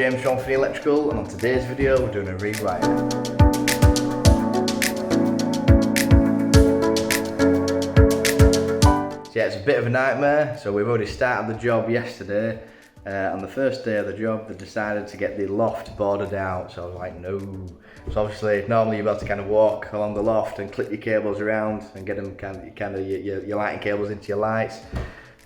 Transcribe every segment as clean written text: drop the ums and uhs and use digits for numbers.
James from Finney Electrical, and on today's video we're doing a rewire. So yeah, it's a bit of a nightmare. So we've already started the job yesterday. On the first day of the job, they decided to get the loft boarded out. So I was like, no. So obviously, normally you're able to kind of walk along the loft and clip your cables around and get them kind of your lighting cables into your lights.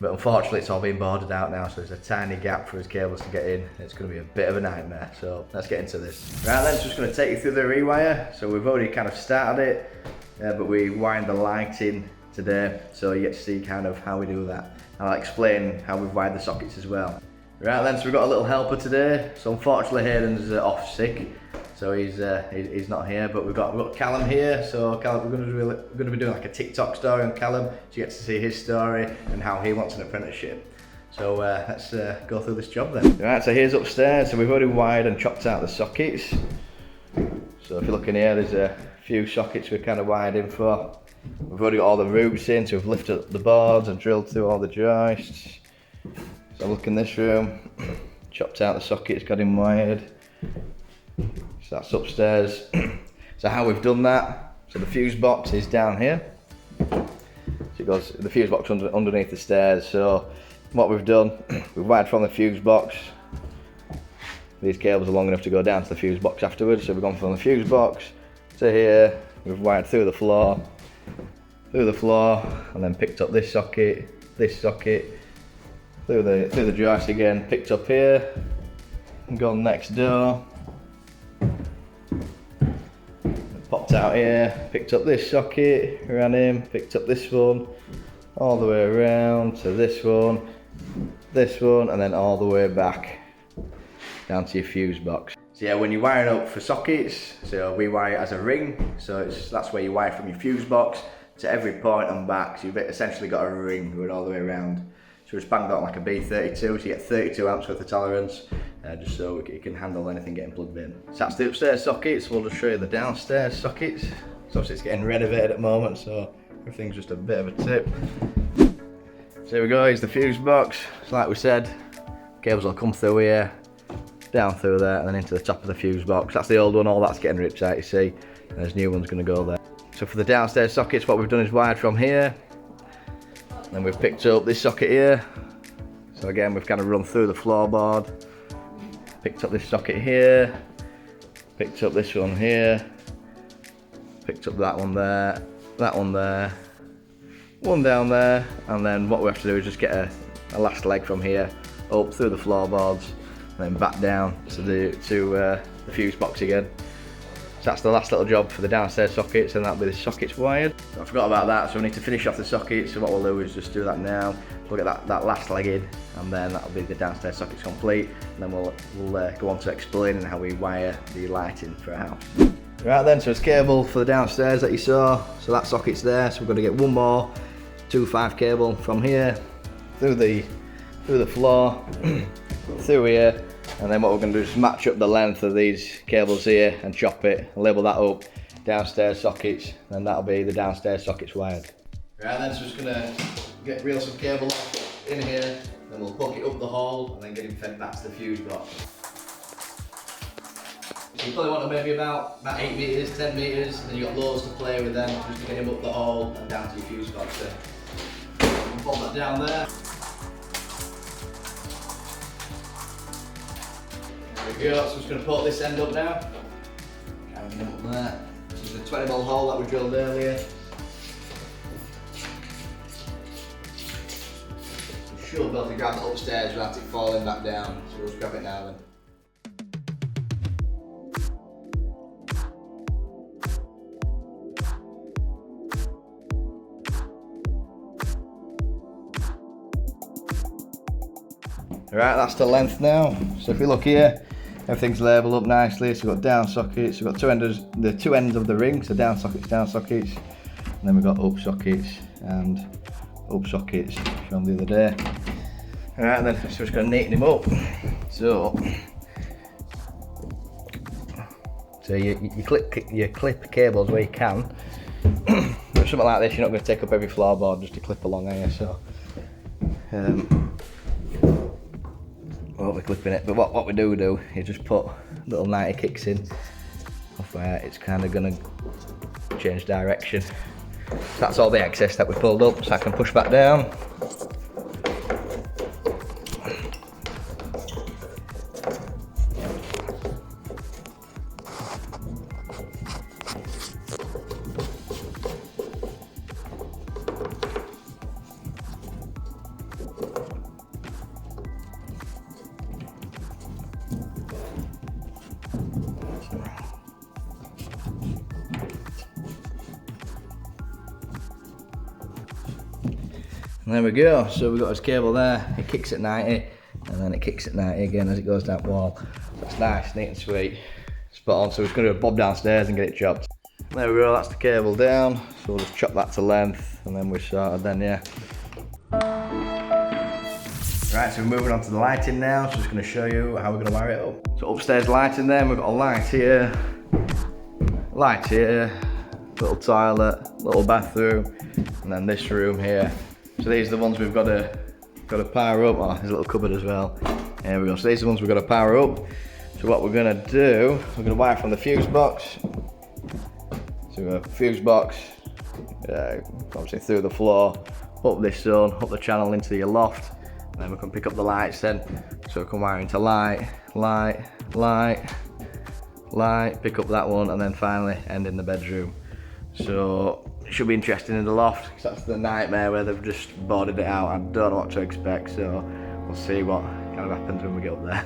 But unfortunately, it's all been boarded out now, so there's a tiny gap for his cables to get in. It's going to be a bit of a nightmare. So let's get into this. Right then, so just going to take you through the rewire. So we've already kind of started it, but we wired the lighting today, so you get to see kind of how we do that. And I'll explain how we've wired the sockets as well. Right then, so we've got a little helper today. So unfortunately Hayden's off sick, so he's not here. But we've got Callum here. So Callum, we're going to be doing like a TikTok story on Callum, so you get to see his story and how he wants an apprenticeship. So let's go through this job then. Right, so here's upstairs. So we've already wired and chopped out the sockets. So if you look in here, there's a few sockets we've kind of wired in for. We've already got all the roots in, so we've lifted up the boards and drilled through all the joists. So look in this room, chopped out the sockets, got him wired. So that's upstairs. So how we've done that, so the fuse box is down here. So it goes, the fuse box underneath the stairs. So what we've done, we've wired from the fuse box. These cables are long enough to go down to the fuse box afterwards. So we've gone from the fuse box to here. We've wired through the floor, and then picked up this socket, through the joist again, picked up here, and gone next door, popped out here, picked up this socket, ran in, picked up this one, all the way around to this one, and then all the way back down to your fuse box. So yeah, when you're wiring up for sockets, so we wire it as a ring, so that's where you wire from your fuse box to every point and back, so you've essentially got a ring going all the way around. So it's banged out like a B32, so you get 32 amps worth of tolerance, just so it can handle anything getting plugged in. So that's the upstairs sockets. We'll just show you the downstairs sockets. So obviously it's getting renovated at the moment, so everything's just a bit of a tip. So here we go, here's the fuse box. So like we said, cables will come through here, down through there, and then into the top of the fuse box. That's the old one, all that's getting ripped out, you see, and there's new one's going to go there. So for the downstairs sockets, what we've done is wired from here. Then we've picked up this socket here. So again, we've kind of run through the floorboard. Picked up this socket here. Picked up this one here. Picked up that one there. That one there. One down there. And then what we have to do is just get a last leg from here up through the floorboards, and then back down to the fuse box again. So that's the last little job for the downstairs sockets, and that'll be the sockets wired. So I forgot about that, so we need to finish off the sockets. So what we'll do is just do that now. We'll get that last leg in, and then that'll be the downstairs sockets complete. And then we'll go on to explaining how we wire the lighting for a house. Right then, so it's cable for the downstairs that you saw. So that socket's there, so we're going to get one more 2.5 cable from here, through the floor, through here. And then what we're going to do is match up the length of these cables here and chop it, label that up, downstairs sockets, and that'll be the downstairs sockets wired. Right then, so just going to reel some cable off in here, then we'll plug it up the hole and then get him fed back to the fuse box. So you probably want to maybe about 8 metres, 10 metres, and then you've got loads to play with then, just to get him up the hole and down to your fuse box. So we'll pop that down there. There we go, so I'm just going to put this end up now. Carrying him up there. This is the 20mm hole that we drilled earlier. You should be able to grab it upstairs without it falling back down. So we'll just grab it now then. Right, that's the length now. So if you look here, everything's labelled up nicely. So we've got down sockets, we've got the two ends of the ring, so down sockets, and then we've got up sockets and up sockets from the other day. Alright, then so we're just going to neaten him up. So you clip cables where you can. But something like this, you're not going to take up every floorboard just to clip along here. So won't be clipping it, but what we do is just put little 90 kicks in off where it's kind of going to change direction. That's all the excess that we pulled up, so I can push back down. And there we go, so we've got his cable there, it kicks at 90, and then it kicks at 90 again as it goes down the wall. That's nice, neat and sweet, spot on. So we're just going to bob downstairs and get it chopped. There we go, that's the cable down, so we'll just chop that to length, and then we're sorted then, yeah. Right, so we're moving on to the lighting now, so I'm just going to show you how we're going to wire it up. So upstairs lighting then, we've got a light here, little toilet, little bathroom, and then this room here. So these are the ones we've got to power up. Oh, there's a little cupboard as well. There we go. So these are the ones we've got to power up. So what we're going to do, we're going to wire from the fuse box. So we've got a fuse box, obviously through the floor, up this zone, up the channel into your loft. And then we can pick up the lights then. So we can wire into light, pick up that one, and then finally end in the bedroom. So it should be interesting in the loft, because that's the nightmare where they've just boarded it out. I don't know what to expect, so we'll see what kind of happens when we get up there.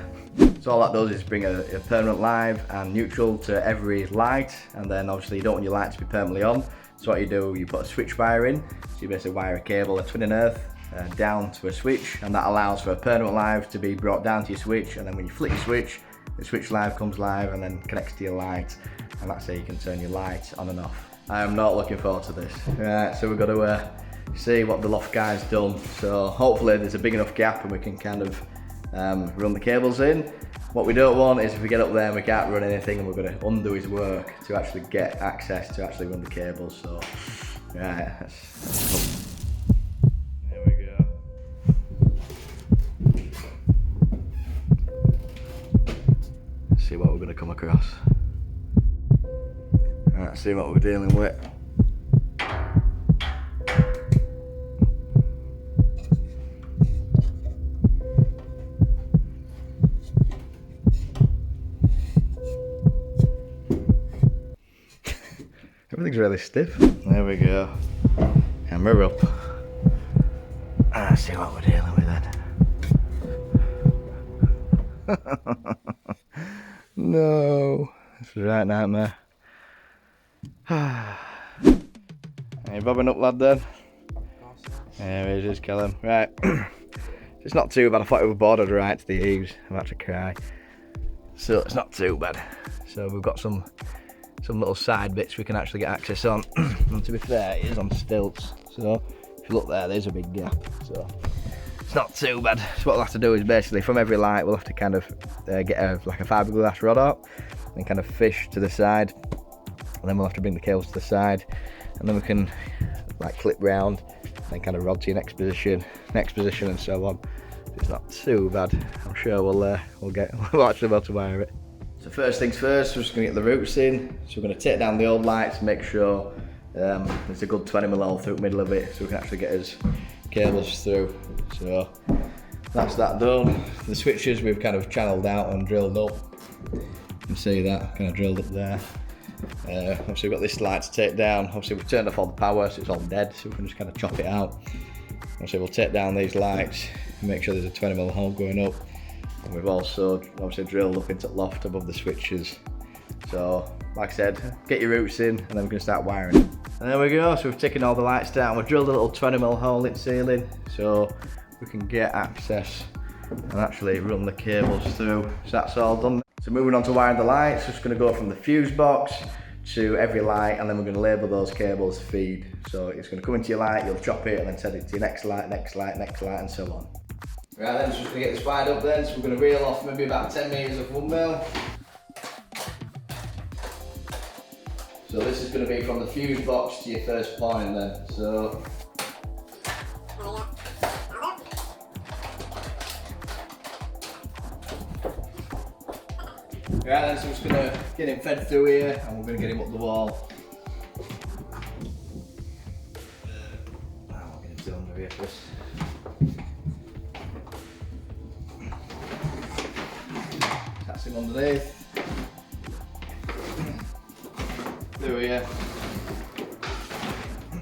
So all that does is bring a permanent live and neutral to every light, and then obviously you don't want your light to be permanently on. So what you do, you put a switch wire in, so you basically wire a cable, a twin and earth, down to a switch, and that allows for a permanent live to be brought down to your switch, and then when you flick your switch, the switch live comes live and then connects to your light, and that's how you can turn your lights on and off. I am not looking forward to this. Right, so we've got to see what the loft guy's done. So hopefully there's a big enough gap and we can kind of run the cables in. What we don't want is if we get up there and we can't run anything and we're going to undo his work to actually get access to actually run the cables. So, right, let's hope. There we go. Let's see what we're going to come across. Alright, see what we're dealing with. Everything's really stiff. There we go. Camera up. Let's see what we're dealing with then. No, this is a right nightmare. Are you bobbing up, lad, then? There he is, Callum. Right. It's not too bad. I thought it was bordered right to the eaves. I'm about to cry. So it's not too bad. So we've got some little side bits we can actually get access on. And to be fair, it is on stilts. So if you look there, there's a big gap. So it's not too bad. So what we'll have to do is basically from every light, we'll have to kind of get like a fiberglass rod out and kind of fish to the side. And then we'll have to bring the cables to the side, and then we can like clip round and then kind of rod to your next position and so on. It's not too bad. I'm sure we'll actually be able to wire it. So first things first, we're just going to get the roots in. So we're going to take down the old lights, make sure there's a good 20mm hole through the middle of it, so we can actually get his cables through. So that's that done. The switches we've kind of channeled out and drilled up. You can see that kind of drilled up there. Obviously we've got this light to take down. Obviously we've turned off all the power, so it's all dead, so we can just kind of chop it out. Obviously we'll take down these lights and make sure there's a 20mm hole going up. And we've also obviously drilled up into the loft above the switches. So like I said, get your roots in and then we're going to start wiring. And there we go, so we've taken all the lights down. We've drilled a little 20mm hole in the ceiling so we can get access and actually run the cables through. So that's all done. So moving on to wiring the lights, we're just going to go from the fuse box to every light, and then we're going to label those cables feed. So it's going to come into your light, you'll chop it and then send it to your next light, and so on. Right then, so we're just going to get this wired up then, so we're going to reel off maybe about 10 metres of 1mm. So this is going to be from the fuse box to your first point then. So Right then, so I'm just going to get him fed through here and we're going to get him up the wall. I'll get him still under here first. That's him underneath. Through here.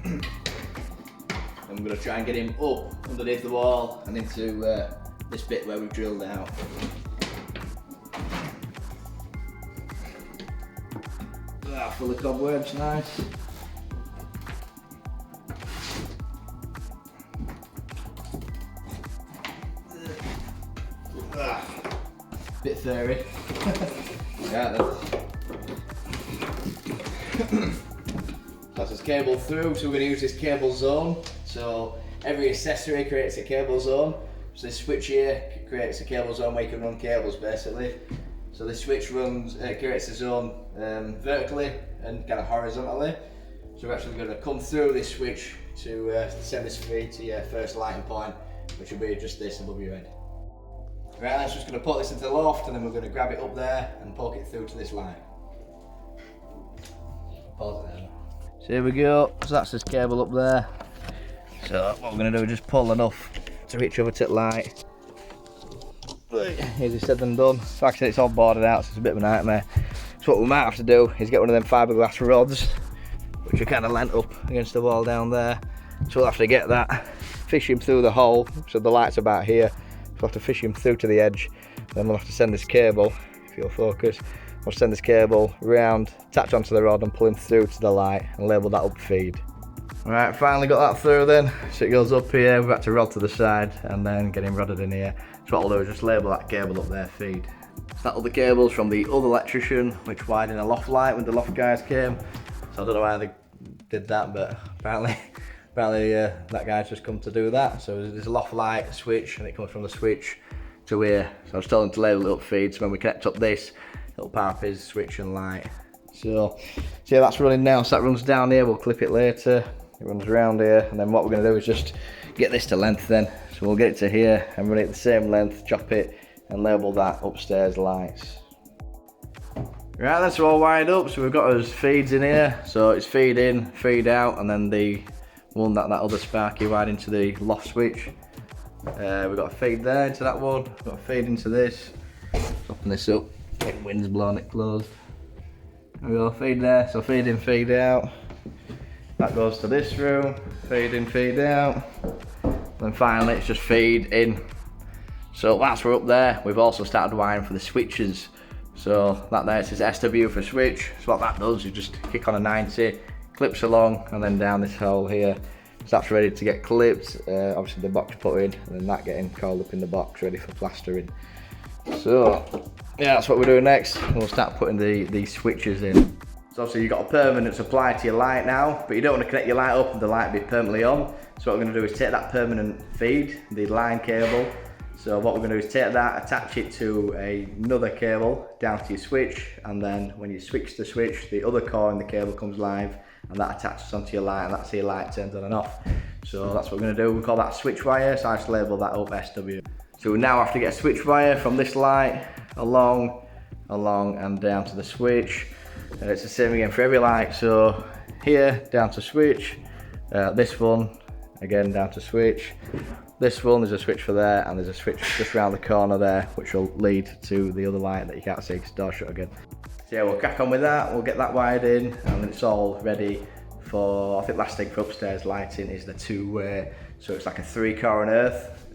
And we're going to try and get him up underneath the wall and into this bit where we've drilled out. Full of cobwebs, nice. Bit furry. Yeah, that's his cable through, so we're going to use this cable zone. So every accessory creates a cable zone. So this switch here creates a cable zone where you can run cables basically. So this switch creates a zone vertically and kind of horizontally. So we're actually going to come through this switch to send this feed to your first lighting point, which will be just this above your head. Right, then, so just going to put this into the loft and then we're going to grab it up there and poke it through to this light. Pause it there. So here we go, so that's this cable up there. So what we're going to do is just pull enough to reach over to the light. Easier said than done. Like I said, it's all boarded out, so it's a bit of a nightmare. So what we might have to do is get one of them fiberglass rods, which are kind of leant up against the wall down there. So we'll have to get that, fish him through the hole, so the light's about here. So we'll have to fish him through to the edge. Then we'll have to send this cable, if you'll focus, we'll send this cable round, attach onto the rod and pull him through to the light and label that up feed. Alright, finally got that through then. So it goes up here, we've got to rod to the side and then get him rodded in here. So what I'll do is just label that cable up there, feed. So that other cable's from the other electrician, which wired in a loft light when the loft guys came. So I don't know why they did that, but apparently that guy's just come to do that. So there's a loft light switch and it comes from the switch to here. So I was telling him to label it up feed, so when we connect up this, it'll power up his switch and light. So yeah, that's running now, so that runs down here, we'll clip it later. It runs around here, and then what we're going to do is just get this to length then. So we'll get it to here and run it the same length, chop it and label that upstairs lights. Right, that's all wired up, so we've got our feeds in here. So it's feed in, feed out, and then the one that other sparky wired into the loft switch. We've got a feed there into that one, we've got a feed into this. Open this up, the wind's blowing it closed. There we go, feed there, so feed in, feed out. That goes to this room, feed in, feed out. Then finally it's just feed in. So whilst we're up there, we've also started wiring for the switches. So that there says SW for switch. So what that does is just kick on a 90, clips along and then down this hole here. So that's ready to get clipped. Obviously the box put in and then that getting coiled up in the box ready for plastering. So yeah, that's what we're doing next. We'll start putting the switches in. So obviously you've got a permanent supply to your light now, but you don't want to connect your light up and the light be permanently on. So what we're going to do is take that permanent feed, the line cable. So what we're going to do is take that, attach it to another cable down to your switch, and then when you switch the switch, the other core in the cable comes live and that attaches onto your light, and that's how your light turns on and off. So that's what we're going to do. We call that switch wire, so I just label that up SW. So we now have to get a switch wire from this light along and down to the switch. It's the same again for every light, so here down to switch, this one again down to switch, this one there's a switch for there, and there's a switch just around the corner there which will lead to the other light that you can't see because the door's shut again. So yeah, we'll crack on with that, we'll get that wired in and then it's all ready for, I think last thing for upstairs lighting is the two-way, so it's like a 3-core and earth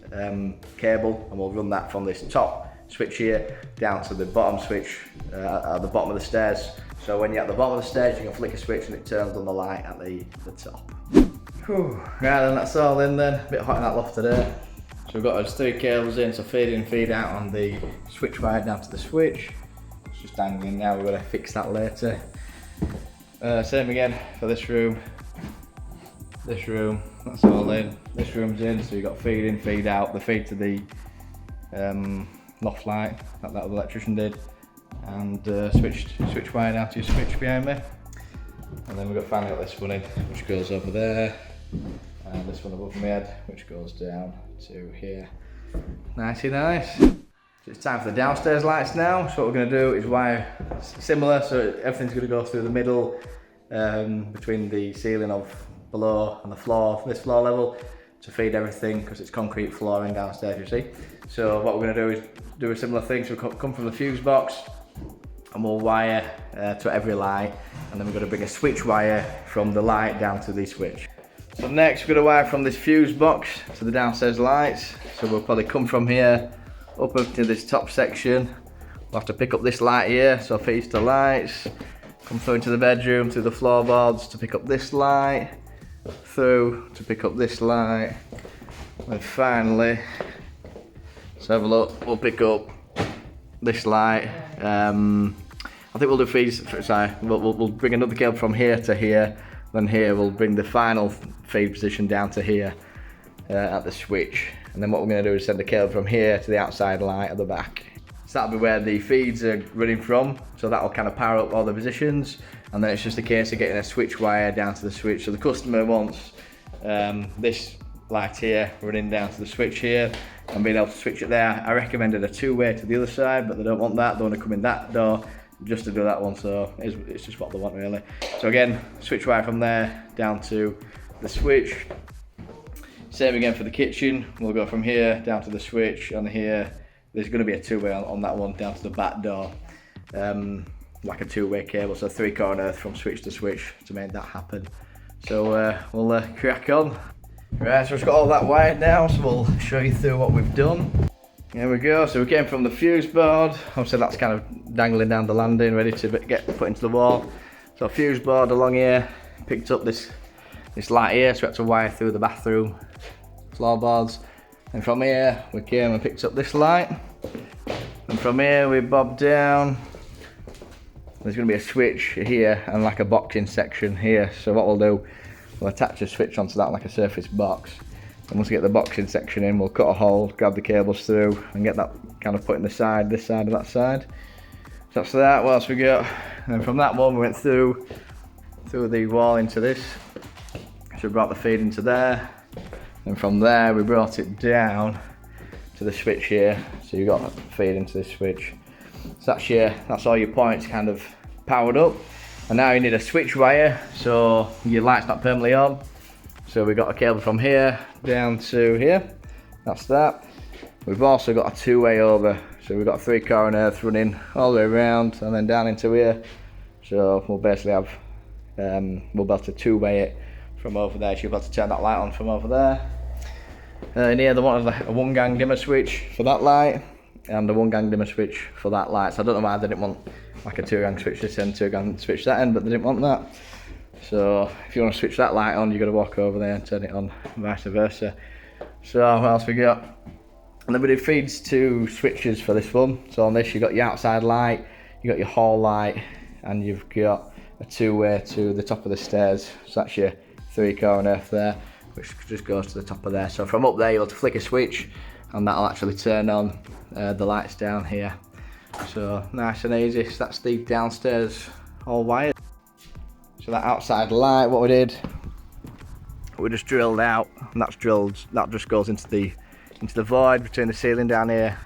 cable, and we'll run that from this top switch here down to the bottom switch at the bottom of the stairs. So when you're at the bottom of the stairs, you can flick a switch and it turns on the light at the top. Whew. Right then, that's all in then. A bit hot in that loft today. So we've got those 3 cables in, so feed in, feed out on the switch wire down to the switch. It's just dangling now, we've got to fix that later. Same again for this room, that's all in. This room's in, so you've got feed in, feed out, the feed to the loft light that other electrician did, and switch wire down to your switch behind me. And then we've got finally got this one in, which goes over there, and this one above my head, which goes down to here. Nicey nice. So it's time for the downstairs lights now. So what we're going to do is wire similar, so everything's going to go through the middle between the ceiling of below and the floor, this floor level, to feed everything, because it's concrete flooring downstairs, you see. So what we're going to do is do a similar thing. So we'll come from the fuse box and we'll wire to every light, and then we're going to bring a switch wire from the light down to the switch. So next we're going to wire from this fuse box to the downstairs lights. So we'll probably come from here up to this top section. We'll have to pick up this light here, so feeds to lights, come through into the bedroom, through the floorboards to pick up this light, through to pick up this light, and finally, let's have a look, we'll pick up this light. I think we'll do feeds, sorry, we'll bring another cable from here to here, then here we'll bring the final feed position down to here at the switch. And then what we're going to do is send the cable from here to the outside light at the back. So that'll be where the feeds are running from. So that'll kind of power up all the positions. And then it's just a case of getting a switch wire down to the switch. So the customer wants this light here running down to the switch here and being able to switch it there. I recommended a two-way to the other side, but they don't want that. They want to come in that door just to do that one. So it's just what they want, really. So again, switch wire from there down to the switch. Same again for the kitchen. We'll go from here down to the switch, and here there's going to be a two-way on that one down to the back door, like a two-way cable, so 3/4 earth from switch to switch to make that happen. So we'll crack on. Right, so we've got all that wired now, so we'll show you through what we've done. Here we go. So we came from the fuse board. Obviously that's kind of dangling down the landing, ready to get put into the wall. So fuse board along here, picked up this light here, so we had to wire through the bathroom floorboards. And from here we came and picked up this light, and from here we bobbed down. There's going to be a switch here and like a boxing section here, so what we'll do, we'll attach a switch onto that like a surface box, and once we get the boxing section in, we'll cut a hole, grab the cables through and get that kind of put in the side, this side and that side. So that's that. What else we got? And then from that one we went through the wall into this, so we brought the feed into there. And from there we brought it down to the switch here, so you got a feed into this switch. So that's all your points kind of powered up. And now you need a switch wire, so your light's not permanently on. So we got a cable from here down to here, that's that. We've also got a two-way over, so we've got a 3/4 earth running all the way around and then down into here. So we'll basically have, we'll be able to two-way it from over there, so you'll be able to turn that light on from over there. And here they wanted a 1-gang dimmer switch for that light and a 1-gang dimmer switch for that light. So I don't know why they didn't want like a 2-gang switch this end, 2-gang switch that end, but they didn't want that. So if you want to switch that light on, you've got to walk over there and turn it on, vice versa. So what else we got? And then we did feeds to switches for this one. So on this you've got your outside light, you've got your hall light, and you've got a two-way to the top of the stairs. So that's your 3/4 earth there, which just goes to the top of there. So from up there you'll have to flick a switch and that'll actually turn on the lights down here. So nice and easy. So that's the downstairs all wired. So that outside light, what we did, we just drilled out, and that just goes into the void between the ceiling down here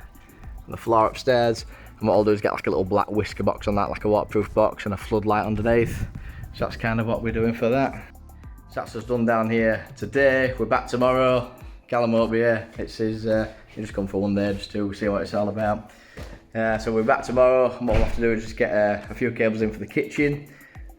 and the floor upstairs. And what I'll do is get like a little black whisker box on that, like a waterproof box, and a floodlight underneath. So that's kind of what we're doing for that. So that's us done down here today. We're back tomorrow. Callum won't be here. It's his, he just come for one day just to see what it's all about. So we're back tomorrow, and what we'll have to do is just get a few cables in for the kitchen,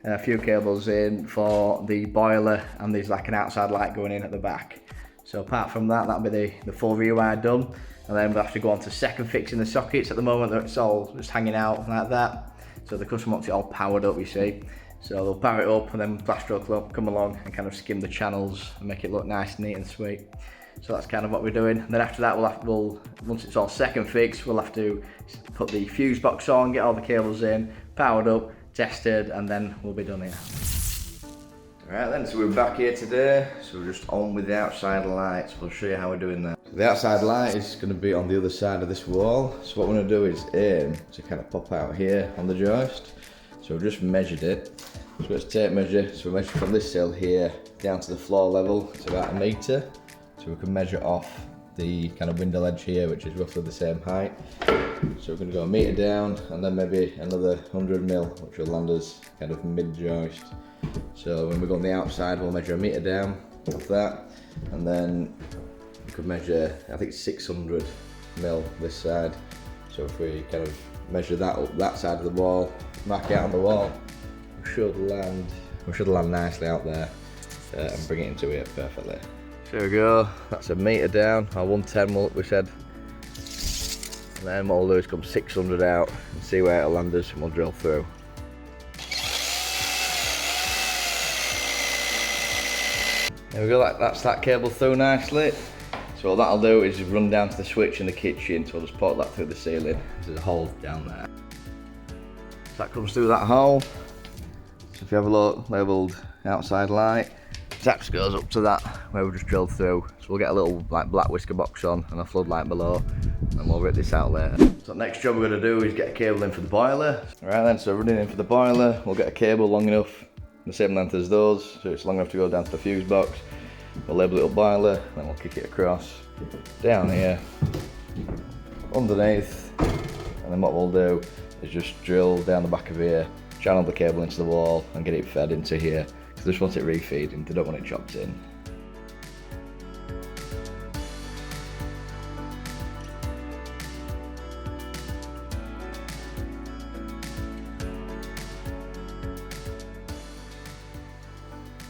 a few cables in for the boiler, and there's like an outside light going in at the back. So apart from that, that'll be the full rewire done. And then we'll have to go on to second fixing the sockets. At the moment it's all just hanging out like that. So the customer wants it all powered up, you see. So they'll power it up, and then Plastro will come along and kind of skim the channels and make it look nice, neat and sweet. So that's kind of what we're doing. And then after that once it's all second fixed, we'll have to put the fuse box on, get all the cables in, powered up, tested, and then we'll be done here. Alright then, so we're back here today. So we're just on with the outside lights. We'll show you how we're doing that. The outside light is going to be on the other side of this wall. So what we're going to do is aim to kind of pop out here on the joist. So we've just measured it. So let's tape measure. So we measure from this sill here down to the floor level. It's about 1 metre. So we can measure off the kind of window ledge here, which is roughly the same height. So we're going to go a metre down and then maybe another 100mm, which will land us kind of mid-joist. So when we go on the outside, we'll measure a metre down of that, and then we could measure, I think 600mm this side. So if we kind of measure that up that side of the wall, mark it out on the wall, we should land nicely out there and bring it into here perfectly. So there we go, that's a metre down, or 110 we said. And then what we'll do is come 600 out and see where it'll land us, and we'll drill through. There we go, that's that cable through nicely. So all that'll do is run down to the switch in the kitchen, so we'll just put that through the ceiling. There's a hole down there. So that comes through that hole. So if you have a look, labelled outside light, that just goes up to that where we just drilled through. So we'll get a little like black whisker box on and a floodlight below, and we'll rip this out later. So the next job we're going to do is get a cable in for the boiler. Right then, so running in for the boiler, we'll get a cable long enough, the same length as those, so it's long enough to go down to the fuse box. We'll label it up boiler, then we'll kick it across, down here, underneath, and then what we'll do is just drill down the back of here, channel the cable into the wall and get it fed into here. They just want it refeeding, they don't want it chopped in.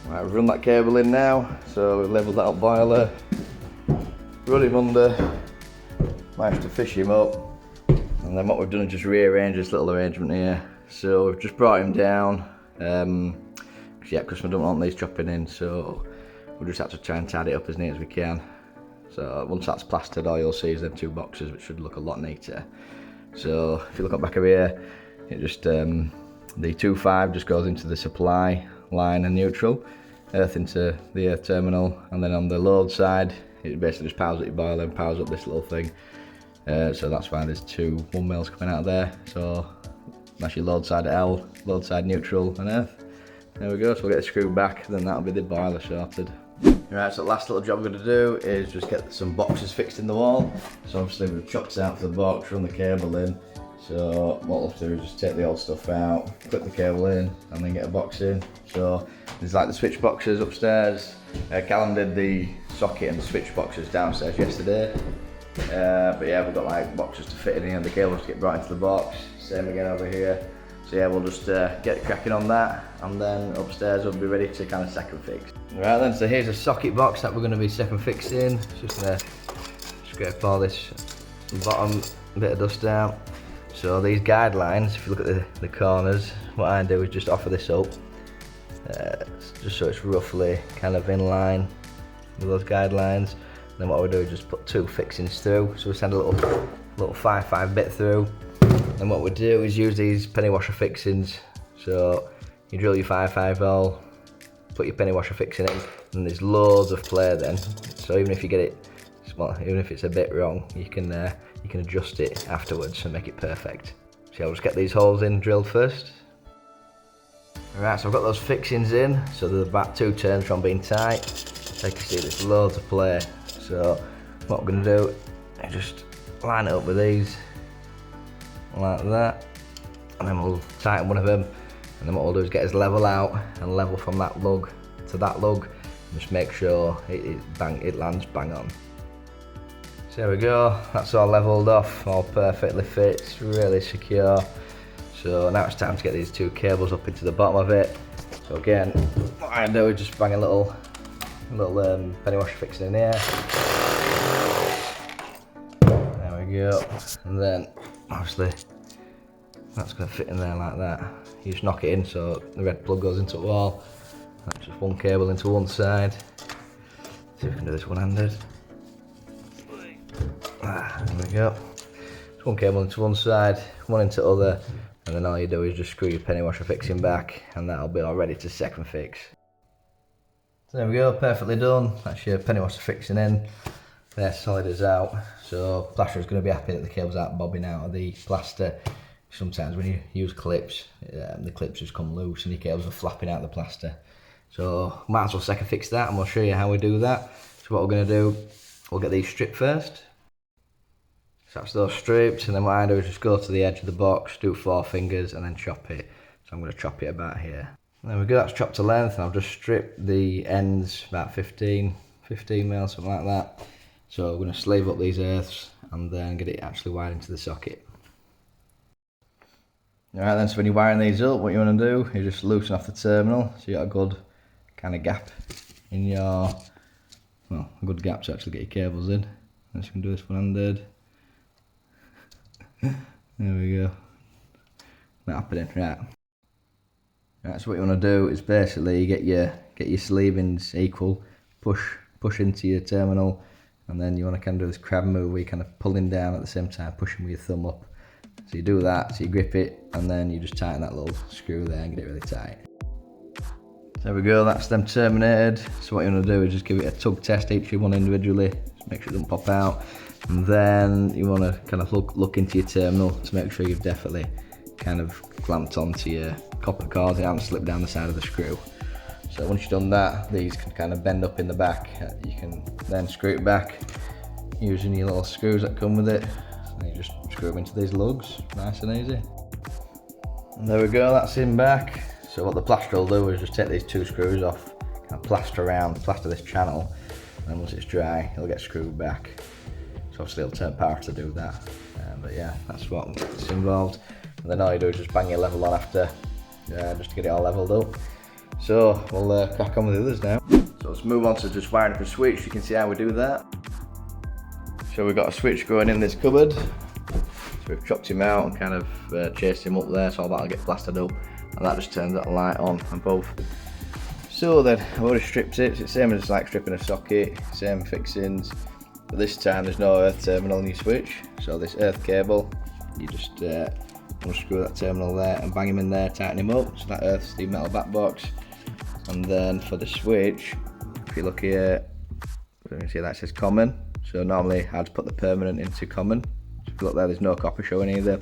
Right, we've run that cable in now, so we've levelled that up boiler, run him under, managed to fish him up, and then what we've done is just rearrange this little arrangement here. So we've just brought him down, yeah, because we don't want these chopping in, so we'll just have to try and tidy it up as neat as we can. So once that's plastered, all you'll see is them two boxes, which should look a lot neater. So if you look up back of here, it just the 2.5 just goes into the supply line and neutral, earth into the earth terminal, and then on the load side, it basically just powers up your boiler and powers up this little thing. So that's why there's two 1mm coming out of there. So that's your load side L, load side neutral and earth. There we go, so we'll get the screw back, then that'll be the boiler sorted. Right, so the last little job we're going to do is just get some boxes fixed in the wall. So obviously we've chopped out for the box, run the cable in. So what we'll have to do is just take the old stuff out, clip the cable in, and then get a box in. So there's like the switch boxes upstairs. Callum did the socket and the switch boxes downstairs yesterday. But yeah, we've got like boxes to fit in here, and the cables to get brought into the box. Same again over here. So yeah, we'll just get cracking on that, and then upstairs we'll be ready to kind of second fix. Right then, so here's a socket box that we're going to be second fixing. Just going to scrape all this bottom bit of dust out. So these guidelines, if you look at the corners, what I do is just offer this up, just so it's roughly kind of in line with those guidelines. And then what we do is just put two fixings through. So we send a little 5.5 bit through. And what we do is use these penny washer fixings. So you drill your 5.5 hole, put your penny washer fixing in, and there's loads of play then. So even if you get it, well, even if it's a bit wrong, you can adjust it afterwards and make it perfect. So I'll just get these holes in drilled first. Alright, so I've got those fixings in, so they're about 2 turns from being tight. So you can see there's loads of play. So what we're going to do is just line it up with these, like that, and then we'll tighten one of them, and then what we'll do is get his level out and level from that lug to that lug, and just make sure it lands bang on. So there we go, that's all levelled off, all perfectly fits, really secure. So now it's time to get these two cables up into the bottom of it. So again, what I do is just bang a little penny washer fixing in here. There we go, and then obviously that's going to fit in there like that. You just knock it in so the red plug goes into the wall. That's just one cable into one side. See if we can do this one-handed. There we go. Just one cable into one side, one into the other, and then all you do is just screw your penny washer fixing back, and that'll be all ready to second fix. So there we go, perfectly done. That's your penny washer fixing in. They're solid as out. So plasterer's going to be happy that the cable's out bobbing out of the plaster. Sometimes when you use clips, the clips just come loose and your cables are flapping out the plaster. So might as well second fix that, and we'll show you how we do that. So what we're going to do we'll get these stripped first. So that's those strips, and then what I do is just go to the edge of the box, do 4 fingers, and then chop it. So I'm going to chop it about here. There we go, that's chopped to length, and I've just stripped the ends about 15 mil, something like that. So we're going to sleeve up these earths and then get it actually wired into the socket. Alright then, so when you're wiring these up, what you want to do is just loosen off the terminal, so you got a good kind of gap in your, well, a good gap to actually get your cables in. I'm just going to do this one-handed. There we go. Not happening, right. Right, so what you want to do is basically get your sleevings equal, push into your terminal, and then you want to kind of do this crab move where you're kind of pulling down at the same time, pushing with your thumb up. So you do that, so you grip it, and then you just tighten that little screw there and get it really tight. There we go, that's them terminated. So what you want to do is just give it a tug test, each one individually, just make sure it doesn't pop out. And then you want to kind of look into your terminal to make sure you've definitely kind of clamped onto your copper cords, it hasn't slipped down the side of the screw. So once you've done that, these can kind of bend up in the back. You can then screw it back using your little screws that come with it. And you just screw them into these lugs, nice and easy. And there we go, that's in back. So what the plaster will do is just take these 2 screws off, kind of plaster this channel, and then once it's dry, it'll get screwed back. So obviously it'll turn power to do that. But yeah, that's what's involved. And then all you do is just bang your level on after, just to get it all leveled up. So we'll crack on with the others now. So let's move on to just wiring up a switch. You can see how we do that. So we've got a switch going in this cupboard. So we've chopped him out and kind of chased him up there, so that'll get plastered up, and that just turns that light on above. So then I've already stripped it. It's the same as like stripping a socket, same fixings, but this time there's no earth terminal in your switch. So this earth cable, you just unscrew that terminal there and bang him in there, tighten him up, so that earth's the metal back box. And then for the switch, if you look here, you can see that says common. So normally I'd put the permanent into common. So if you look there, there's no copper showing either.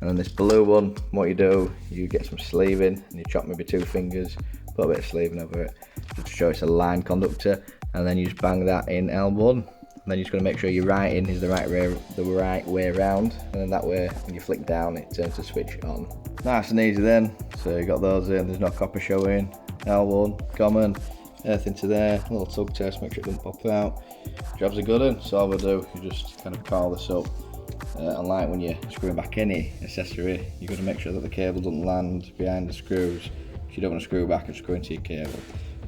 And then this blue one, what you do, you get some sleeving and you chop maybe 2 fingers, put a bit of sleeving over it, just to show it's a line conductor, and then you just bang that in L1. And then you're just going to make sure your writing is the right way around, and then that way when you flick down it turns the switch on. Nice and easy then. So you got those in, there's no copper showing. L1, common, earth into there, a little tug test, make sure it doesn't pop out. Jobs are good in, so all we do is just kind of coil this up. Unlike when you're screwing back any accessory, you've got to make sure that the cable doesn't land behind the screws. You don't want to screw back and screw into your cable.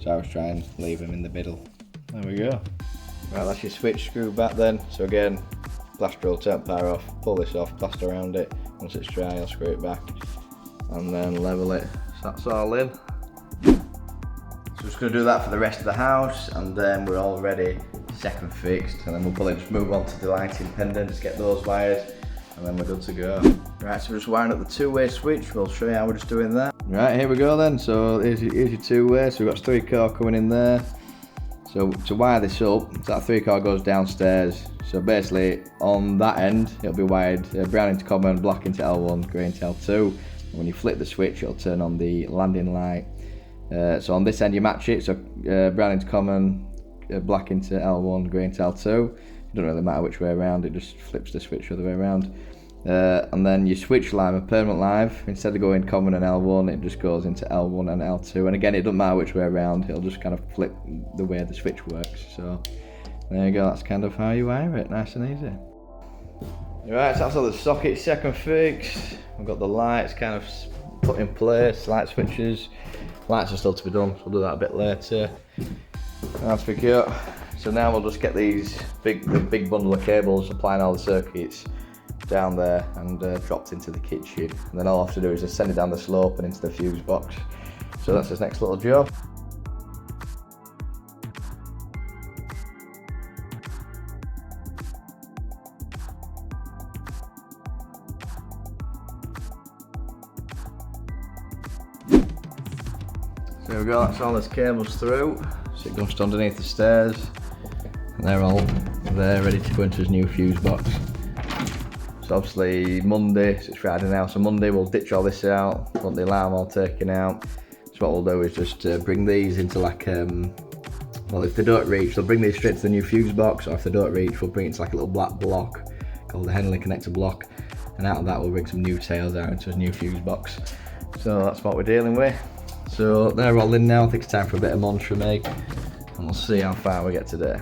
So I always try and leave them in the middle. There we go. Right, that's your switch screw back then. So again, plaster will turn power off, pull this off, plaster around it. Once it's dry, I'll screw it back and then level it. So that's all in. So we're just going to do that for the rest of the house, and then we're all ready, second fixed, and then we'll probably just move on to the lighting pendants, get those wired, and then we're good to go. Right, so we're just wiring up the 2-way switch. We'll show you how we're just doing that. Right, here we go then. So here's your 2-way. So we've got 3-core coming in there. So to wire this up, so that 3-core goes downstairs. So basically on that end, it'll be wired brown into common, black into L1, grey into L2. And when you flip the switch, it'll turn on the landing light. So on this end you match it, so brown into common, black into L1, grey into L2. It doesn't really matter which way around, it just flips the switch the other way around. And then your switch line, a permanent live, instead of going common and L1, it just goes into L1 and L2. And again, it doesn't matter which way around, it'll just kind of flip the way the switch works. So there you go, that's kind of how you wire it, nice and easy. Right, so that's all the sockets, second fix. We've got the lights kind of put in place, light switches. Lights are still to be done, so we'll do that a bit later. That's pretty cute. So now we'll just get these big bundle of cables, applying all the circuits down there and dropped into the kitchen. And then all I have to do is just send it down the slope and into the fuse box. So that's this next little job. So there we go, that's all this cables through. So it goes to underneath the stairs. And they're all there ready to go into his new fuse box. So obviously Monday, so it's Friday now, so Monday we'll ditch all this out, want the alarm all taken out. So what we'll do is just bring these into like Well, if they don't reach, they'll bring these straight to the new fuse box, or if they don't reach, we'll bring it to like a little black block called the Henley connector block, and out of that we'll bring some new tails out into a new fuse box. So that's what we're dealing with. So they're all in now. I think it's time for a bit of munch for me, and we'll see how far we get today.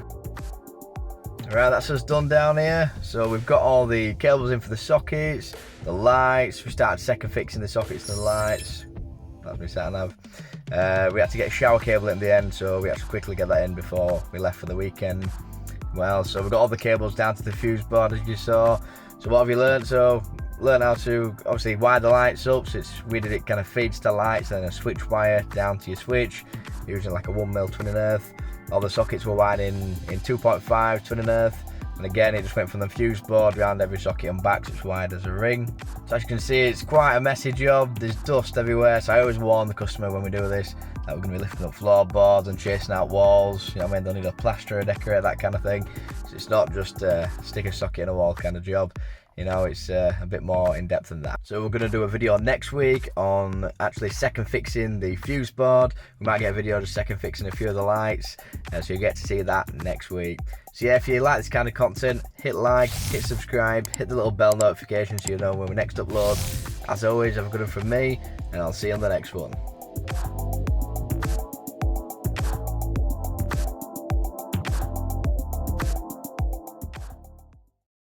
Right, that's us done down here. So we've got all the cables in for the sockets, the lights. We started second fixing the sockets and the lights. That's me sat nav. We had to get a shower cable in the end, so we had to quickly get that in before we left for the weekend. Well, so we got all the cables down to the fuse board, as you saw. So what have you learned? So learn how to obviously wire the lights up. So we did it kind of feeds to lights, and then a switch wire down to your switch, using like a 1mm twin and earth. All the sockets were wired in 2.5 twin and earth, and again it just went from the fuse board around every socket and back, so it's wired as a ring. So as you can see, it's quite a messy job. There's dust everywhere, so I always warn the customer when we do this that we're going to be lifting up floorboards and chasing out walls. You know what I mean? They'll need a plasterer, decorate, that kind of thing. So it's not just stick a socket in a wall kind of job. You know, it's a bit more in depth than that. So we're going to do a video next week on actually second fixing the fuse board. We might get a video just second fixing a few of the lights, so you get to see that next week. So yeah, if you like this kind of content, hit like, hit subscribe, hit the little bell notification so you know when we next upload. As always, have a good one from me, and I'll see you on the next one.